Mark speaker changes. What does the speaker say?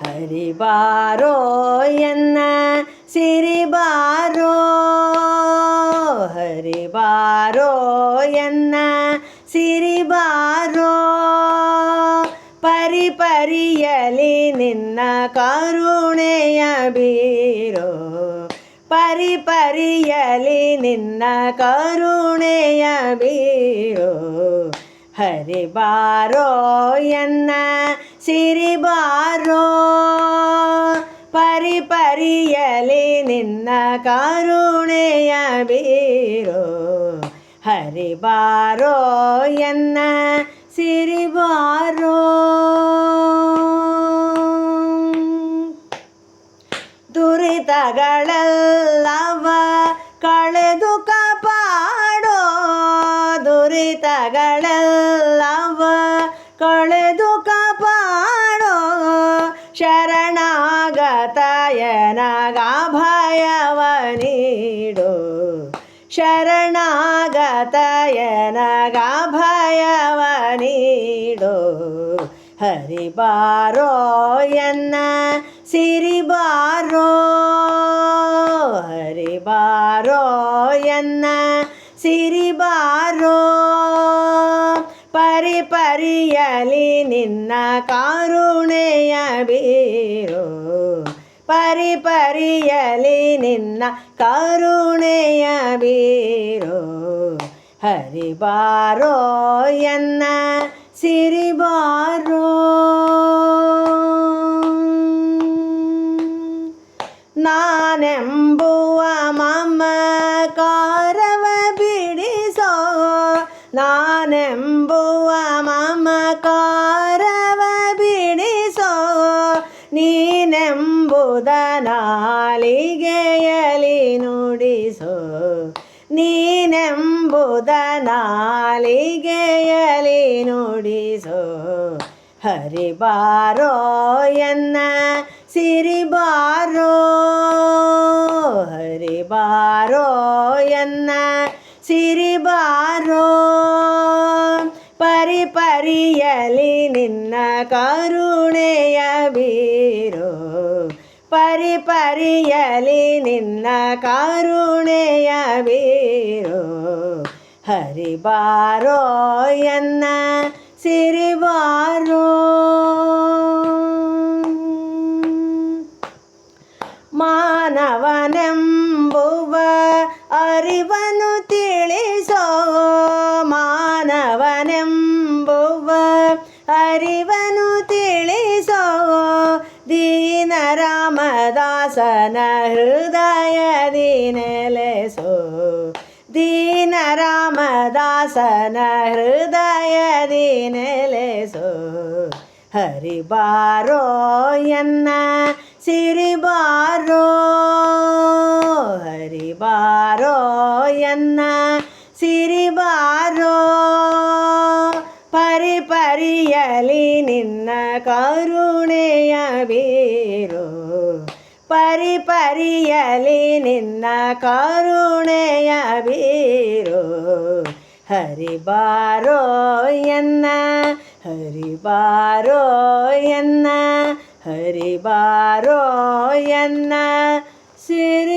Speaker 1: ಹರಿ ಬಾರೋ ಎನ್ನ ಸಿರಿ ಬಾರೋ, ಹರಿ ಬಾರೋ ಎನ್ನ ಸಿರಿ ಬಾರೋ, ಪರಿ ಪರಿಯಲಿ ನಿನ್ನ ಕರುಣೆಯ ಬೀರೋ, ಪರಿ ಪರಿಯಲಿ ನಿನ್ನ ಕರುಣೆಯ ಬೀರೋ. ಹರಿ ಬಾರೋ ಎನ್ನ ಸಿರಿ ಬಾರೋ, ಪರಿ ಪರಿಯಲಿ ನಿನ್ನ ಕರುಣೆಯ ಬೀರೋ. ಹರಿ ಬಾರೋ ಎನ್ನ ಸಿರಿ ಬಾರೋ. ದುರಿತಗಳೆಲ್ಲವ ಕಳೆದು ಕಾಪಾಡೋ, ದುರಿತಗಳೆಲ್ಲವ ಕಳೆದು ಕಾಪಾಡೋ, ಶರಣಾಗತಯನಗ ಭಯವ ನೀಡೋ, ಶರಣಾಗತಯನಗ ಭಯವ ನೀಡೋ. ಹರಿ ಬಾರೋ ಎನ್ನ ಸಿರಿ ಬಾರೋ, ಹರಿ ಬಾರೋ ಎನ್ನ ಸಿರಿ ಬಾರೋ, ಪರಿ ಪರಿಯಲಿ ನಿನ್ನ ಕರುಣೆಯ ಬೀರೋ, ಪರಿ ಪರಿಯಲಿ ನಿನ್ನ ಕರುಣೆಯ ಬೀರೋ. ಹರಿ ಬಾರೋ ಎನ್ನ ಸಿರಿ ಬಾರೋ. ನಾನೆಂಬುವ ಮಮಕಾರವ ಬಿಡಿಸೋ, ನಾನೆಂಬುವ ಮಮಕಾರವ ಬಿಡಿಸೋ, ನೀನೆಂಬುದ ನಾಲಿಗೆಯಲಿ ನುಡಿಸೋ, ನೀನೆಂಬುದ ನಾಲಿಗೆಯಲಿ ನುಡಿಸೋ. ಹರಿ ಬಾರೋ ಎನ್ನ ಸಿರಿ ಬಾರೋ, ಹರಿ ಬಾರೋ ಎನ್ನ ಸಿರಿ ಬಾರೋ, ಪರಿ ಪರಿಯಲಿ ನಿನ್ನ ಕರುಣೆಯ ಬೀರೋ, ಪರಿ ಪರಿಯಲಿ ನಿನ್ನ ಕರುಣೆಯ ಬೀರೋ. ಹರಿ ಬಾರೋ ಎನ್ನ ಸಿರಿ ಬಾರೋ. ಮಾನವನೆಂಬುವ ಅರಿವನ್ನು ತಿಳಿಸೋ, ಮಾನವನೆಂಬುವ ಅರಿವನ್ನು ತಿಳಿಸೋ, ದೀನ ರಾಮದಾಸನ ಹೃದಯದಿ ನೆಲೆಸೋ, ದೀನ ರಾಮದಾಸನ ಹೃದಯದಿ ನೆಲೆಸೋ. ಹರಿ ಬಾರೋ ಎನ್ನ ಸಿರಿ ಬಾರೋ, ಹರಿ ಬಾರೋ ಎನ್ನ ಸಿರಿ ಬಾರೋ, ಪರಿ ಪರಿಯಲಿ ನಿನ್ನ ಕರುಣೆಯ ಬೀರೋ, ಪರಿ ಪರಿಯಲಿ ನಿನ್ನ ಕರುಣೆಯ ಬೀರೋ. ಹರಿ ಬಾರೋ ಎನ್ನ, ಹರಿ ಬಾರೋ ಎನ್ನ, ಹರಿ ಬಾರೋ ಎನ್ನ ಸಿರಿ